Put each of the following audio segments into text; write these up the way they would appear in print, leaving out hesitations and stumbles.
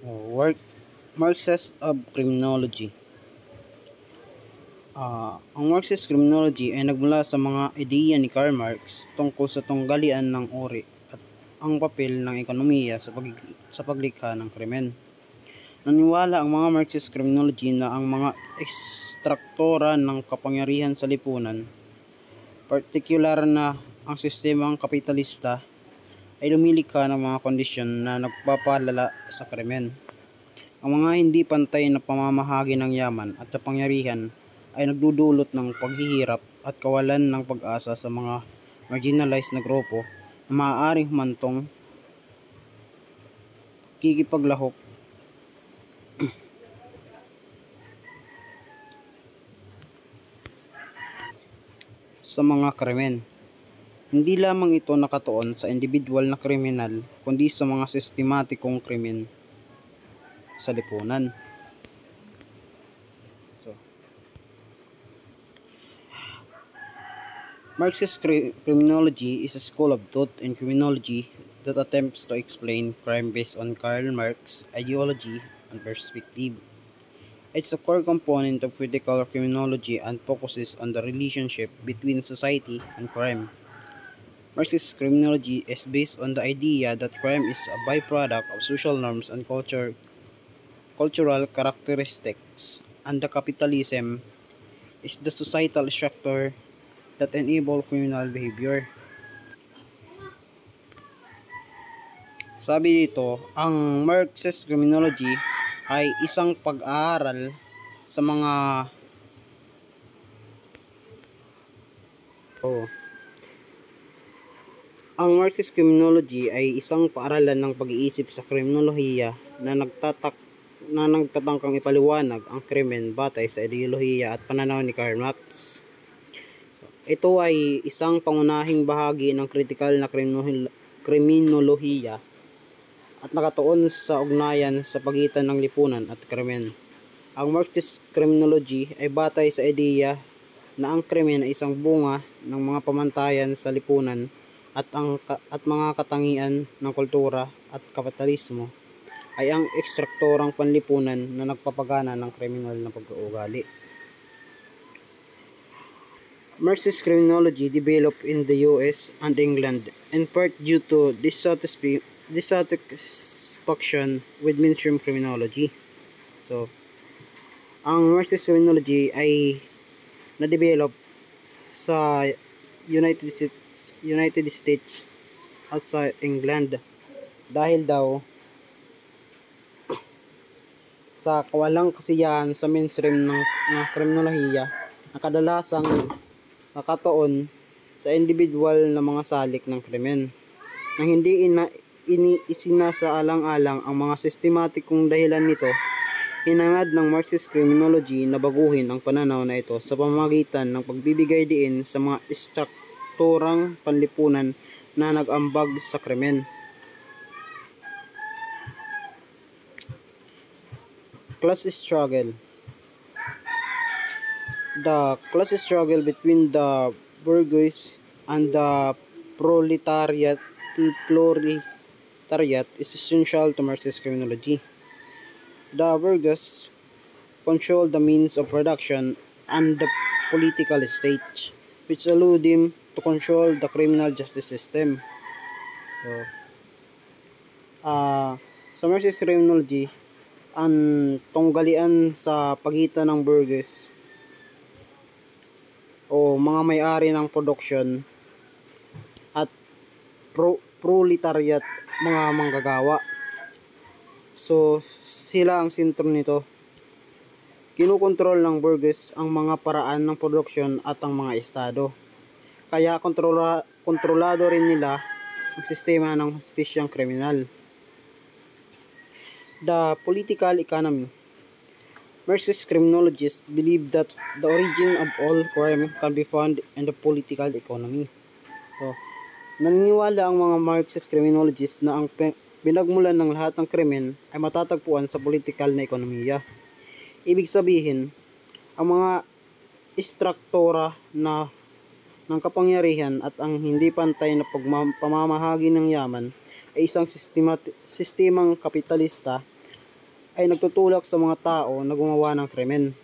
Work Marxist of Criminology. Ang Marxist Criminology ay nagmula sa mga ideya ni Karl Marx tungkol sa tunggalian ng uri at ang papel ng ekonomiya sa paglikha ng krimen. Naniwala ang mga Marxist Criminology na ang mga ekstraktora ng kapangyarihan sa lipunan, partikular na ang sistemang kapitalista, ay lumilikha ng mga kondisyon na nagpapalala sa krimen. Ang mga hindi pantay na pamamahagi ng yaman at kapangyarihan ay nagdudulot ng paghihirap at kawalan ng pag-asa sa mga marginalized na grupo na maaaring humantong kikipaglahok sa mga krimen. Hindi lamang ito nakatuon sa individual na kriminal kundi sa mga sistematikong krimen sa lipunan. Marxist criminology is a school of thought in criminology that attempts to explain crime based on Karl Marx's ideology and perspective. It's a core component of critical criminology and focuses on the relationship between society and crime. Marxist criminology is based on the idea that crime is a byproduct of social norms and cultural characteristics, and the capitalism is the societal structure that enable criminal behavior. Sabi dito, ang Marxist criminology ay isang pag-aaral sa mga Ang Marxist criminology ay isang paaralan ng pag-iisip sa kriminolohiya na nagtatangkang ipaliwanag ang krimen batay sa ideolohiya at pananaw ni Karl Marx. Ito ay isang pangunahing bahagi ng kritikal na kriminolohiya at nakatuon sa ugnayan sa pagitan ng lipunan at krimen. Ang Marxist criminology ay batay sa ideya na ang krimen ay isang bunga ng mga pamantayan sa lipunan at mga katangian ng kultura at kapitalismo ay ang ekstraktorang panlipunan na nagpapagana ng kriminal na pag-uugali. Marxist criminology developed in the US and England in part due to dissatisfaction with mainstream criminology. So, ang Marxist criminology ay na-develop sa United States at sa England dahil daw sa kawalang kasiyahan sa mainstream ng kriminolohiya na kadalasang nakatuon sa individual na mga salik ng krimen nang hindi isinasaalang-alang ang mga sistematikong dahilan nito. Hinangad ng Marxist criminology na baguhin ang pananaw na ito sa pamamagitan ng pagbibigay diin sa mga ekstraktorang panlipunan na nag-ambag sa krimen. Class struggle. The class struggle between the bourgeois and the proletariat is essential to Marxist criminology. The bourgeois control the means of production and the political stage, which allow them to control the criminal justice system. Sa Marxist criminology, ang tunggalian sa pagitan ng bourgeois o mga may-ari ng produksyon at proletariat, mga manggagawa. So, sila ang sentro nito. Kinukontrol ng bourgeois ang mga paraan ng produksyon at ang mga estado. Kaya kontrolado rin nila ang sistema ng hustisyang kriminal. The political economy. Marxist criminologists believe that the origin of all crime can be found in the political economy. So, naniniwala ang mga Marxist criminologists na ang pinagmulan ng lahat ng krimen ay matatagpuan sa political na ekonomiya. Ibig sabihin, ang mga ekstraktora ng kapangyarihan at ang hindi pantay na pamamahagi ng yaman ay isang sistemang kapitalista ay nagtutulak sa mga tao na gumawa ng krimen.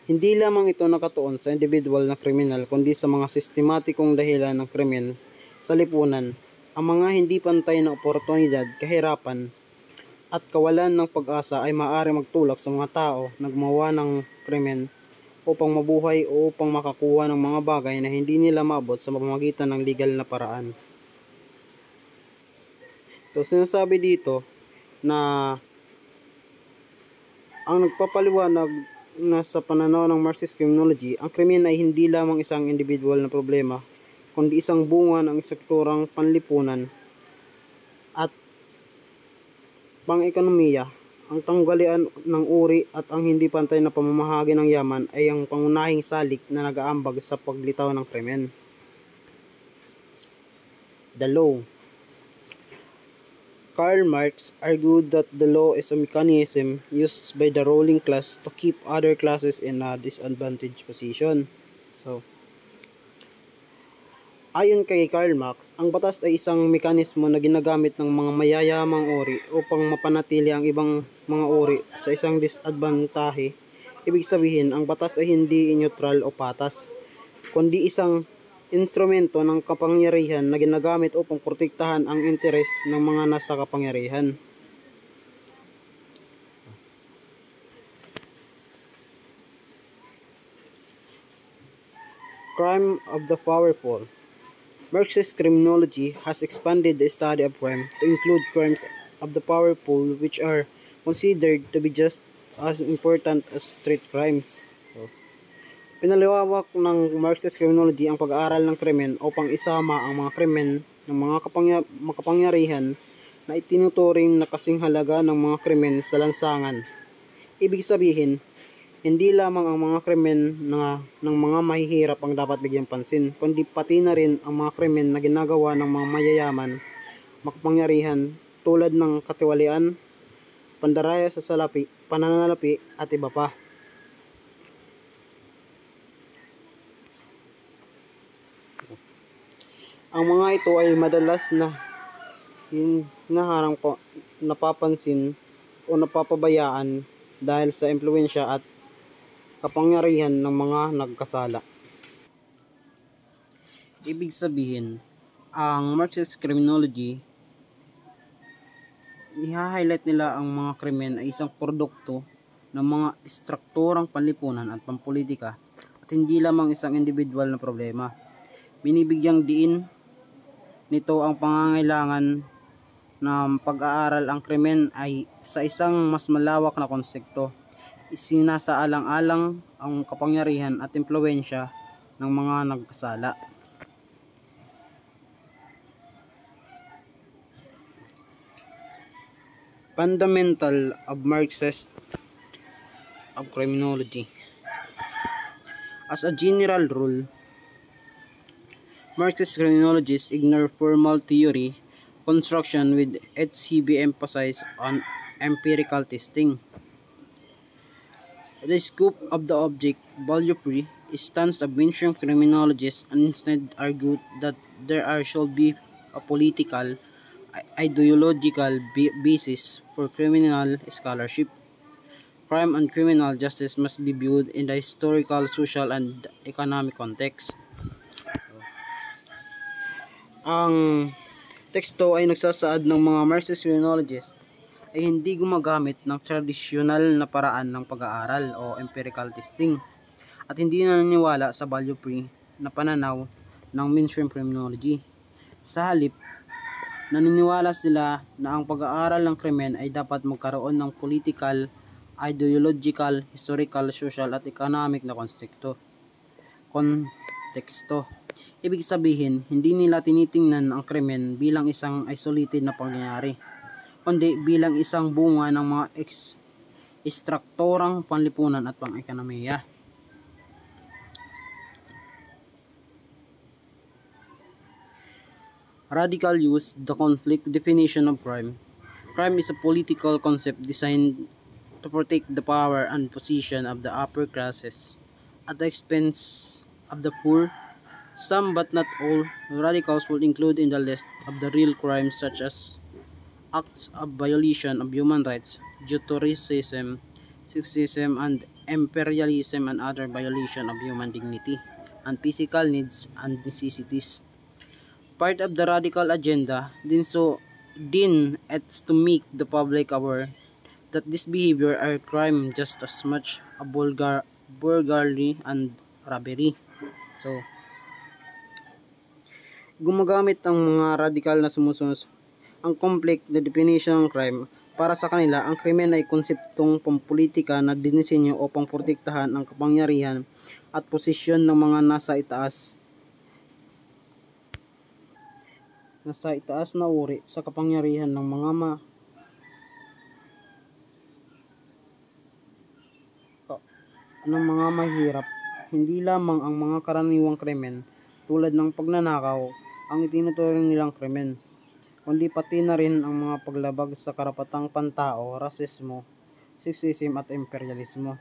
Hindi lamang ito nakatuon sa individual na kriminal kundi sa mga sistematikong dahilan ng krimen sa lipunan. Ang mga hindi pantay na oportunidad, kahirapan, at kawalan ng pag-asa ay maaari magtulak sa mga tao na gumawa ng krimen upang mabuhay o upang makakuha ng mga bagay na hindi nila maabot sa pamamagitan ng legal na paraan. So, sinasabi dito na ang nagpapaliwanag na sa pananaw ng Marxist criminology, ang krimen ay hindi lamang isang individual na problema, kundi isang bunga ng strukturang panlipunan at pang-ekonomiya. Ang tanggalian ng uri at ang hindi pantay na pamamahagi ng yaman ay ang pangunahing salik na nag-aambag sa paglitaw ng krimen. The law. Karl Marx argued that the law is a mechanism used by the ruling class to keep other classes in a disadvantaged position. So, ayon kay Karl Marx, ang batas ay isang mekanismo na ginagamit ng mga mayayamang uri upang mapanatili ang ibang mga uri sa isang disadvantahe. Ibig sabihin, ang batas ay hindi neutral o patas, kundi isang instrumento ng kapangyarihan na ginagamit upang protektahan ang interes ng mga nasa kapangyarihan. Crime of the powerful. Marxist criminology has expanded the study of crime to include crimes of the powerful which are considered to be just as important as street crimes. Pinaliwawak ng Marxist criminology ang pag-aaral ng krimen upang isama ang mga krimen ng mga makapangyarihan na itinuturing na kasing halaga ng mga krimen sa lansangan. Ibig sabihin, hindi lamang ang mga krimen ng mga mahihirap ang dapat bigyang pansin, kundi pati na rin ang mga krimen na ginagawa ng mga mayayaman, makapangyarihan tulad ng katiwalian, pandaraya sa salapi, pananalapi at iba pa. Ang mga ito ay madalas na hinaharang napapansin o napapabayaan dahil sa impluwensya at kapangyarihan ng mga nagkasala. Ibig sabihin, ang Marxist criminology, i-highlight nila ang mga krimen ay isang produkto ng mga strukturang panlipunan at pampolitika at hindi lamang isang individual na problema. Binibigyang diin nito ang pangangailangan na pag-aaral ang krimen ay sa isang mas malawak na konsepto. Isinasaalang-alang ang kapangyarihan at impluwensya ng mga nagkasala. Fundamental of Marxist of criminology. As a general rule, Marxist criminologists ignore formal theory construction with HCB emphasis on empirical testing. The scope of the object, value-free, stance of mainstream criminologists and instead argue that there should be a political, ideological basis for criminal scholarship. Crime and criminal justice must be viewed in the historical, social, and economic context. Ang teksto ay nagsasaad ng mga Marxist criminologists ay hindi gumagamit ng tradisyonal na paraan ng pag-aaral o empirical testing at hindi naniniwala sa value-free na pananaw ng mainstream criminology. Sa halip, naniniwala sila na ang pag-aaral ng krimen ay dapat magkaroon ng political, ideological, historical, social at economic na konteksto. Ibig sabihin, hindi nila tinitingnan ang krimen bilang isang isolated na pangyayari, kundi bilang isang bunga ng mga strukturang panlipunan at pang-ekonomiya. Radical use the conflict definition of crime. Crime is a political concept designed to protect the power and position of the upper classes at the expense of the poor, Some but not all radicals will include in the list of the real crimes such as acts of violation of human rights due to racism, sexism, and imperialism and other violation of human dignity and physical needs and necessities. Part of the radical agenda din it's to make the public aware that this behavior are crime just as much a burglary and robbery. So, gumagamit ang mga radikal na sumusunod ang complex na definition ng crime. Para sa kanila, ang krimen ay konseptong pampulitika na dinisenyo upang protektahan ang kapangyarihan at posisyon ng mga nasa itaas na uri sa kapangyarihan ng mga mahirap. Hindi lamang ang mga karaniwang krimen tulad ng pagnanakaw ang itinuturing nilang krimen, kundi pati na rin ang mga paglabag sa karapatang pantao, rasismo, sexism at imperialismo.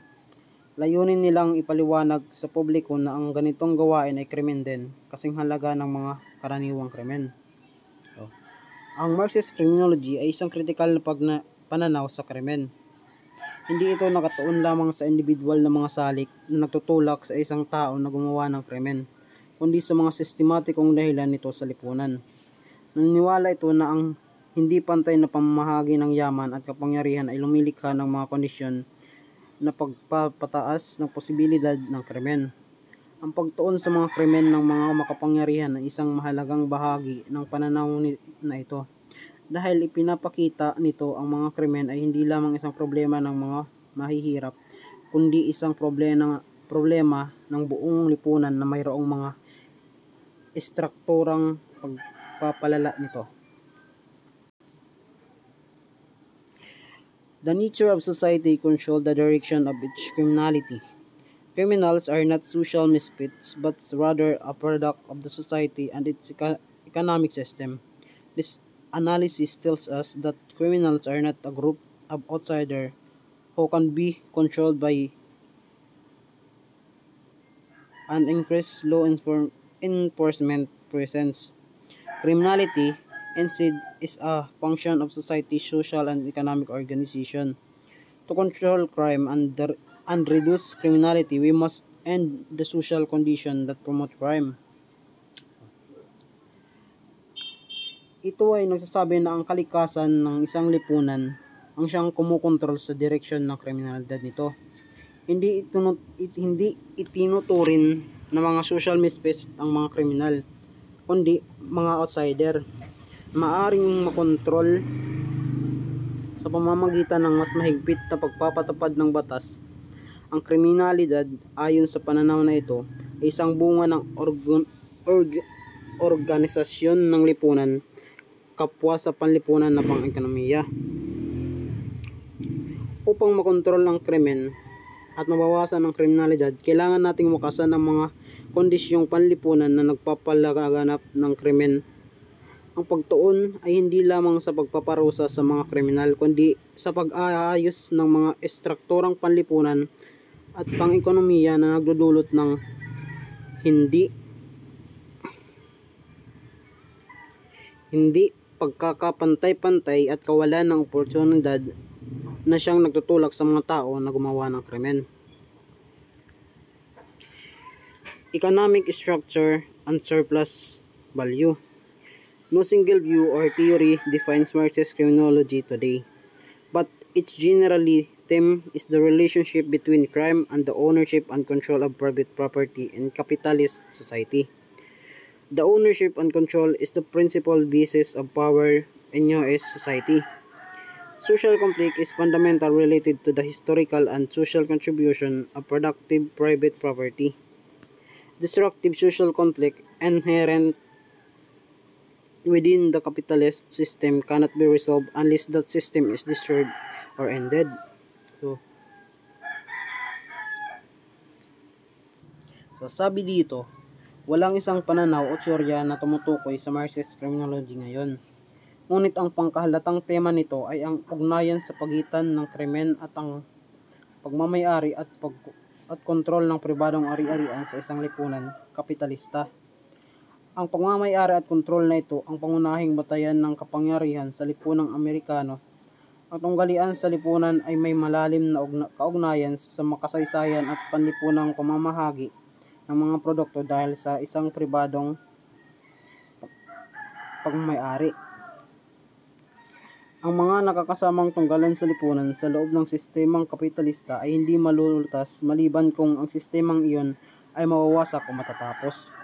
Layunin nilang ipaliwanag sa publiko na ang ganitong gawain ay krimen din, kasing halaga ng mga karaniwang krimen. So, ang Marxist criminology ay isang kritikal na pananaw sa krimen. Hindi ito nakatuon lamang sa individual na mga salik na nagtutulak sa isang tao na gumawa ng krimen, kundi sa mga sistematikong dahilan nito sa lipunan. Naniniwala ito na ang hindi pantay na pamamahagi ng yaman at kapangyarihan ay lumilikha ng mga kondisyon na pagpapataas ng posibilidad ng krimen. Ang pagtuon sa mga krimen ng mga makapangyarihan ay isang mahalagang bahagi ng pananaw na ito. Dahil ipinapakita nito ang mga krimen ay hindi lamang isang problema ng mga mahihirap, kundi isang problema ng buong lipunan na mayroong mga estrukturang pagpapalala nito. The nature of society controls the direction of its criminality. Criminals are not social misfits, but rather a product of the society and its economic system. This analysis tells us that criminals are not a group of outsiders who can be controlled by an increased law enforcement presence. Criminality, instead, is a function of society's social and economic organization. To control crime and reduce criminality, we must end the social condition that promote crime. Ito ay nagsasabi na ang kalikasan ng isang lipunan ang siyang kumukontrol sa direksyon ng kriminalidad nito. Hindi itinuturing na mga social misfits ang mga kriminal, kundi mga outsider. Maaring makontrol sa pamamagitan ng mas mahigpit na pagpapatupad ng batas. Ang kriminalidad, ayon sa pananaw na ito, ay isang bunga ng organisasyon ng lipunan, kapwa sa panlipunan na pang-ekonomiya. Upang makontrol ang krimen at mabawasan ang kriminalidad, kailangan nating wakasan ang mga kondisyong panlipunan na nagpapalaganap ng krimen. Ang pagtuon ay hindi lamang sa pagpaparusa sa mga kriminal, kundi sa pag-aayos ng mga estrukturang panlipunan at pang-ekonomiya na nagdudulot ng hindi pagkakapantay-pantay at kawalan ng oportunidad na siyang nagtutulak sa mga tao na gumawa ng krimen. Economic structure and surplus value. No single view or theory defines Marxist criminology today, but its generally theme is the relationship between crime and the ownership and control of private property in capitalist society. The ownership and control is the principal basis of power in US society. Social conflict is fundamentally related to the historical and social contribution of productive private property. Destructive social conflict inherent within the capitalist system cannot be resolved unless that system is destroyed or ended. So sabi dito, walang isang pananaw o teorya na tumutukoy sa Marxist criminology ngayon. Ngunit ang pangkahalatang tema nito ay ang ugnayan sa pagitan ng krimen at ang pagmamay-ari at kontrol ng pribadong ari-arian sa isang lipunan kapitalista. Ang pagmamay-ari at kontrol na ito ang pangunahing batayan ng kapangyarihan sa lipunang Amerikano. Ang tunggalian sa lipunan ay may malalim na kaugnayan sa makasaysayan at panlipunang pamamahagi ng mga produkto dahil sa isang pribadong pagmamay-ari. Ang mga nakakasamang tunggalan sa lipunan sa loob ng sistemang kapitalista ay hindi malulutas maliban kung ang sistemang iyon ay mawawasak o matatapos.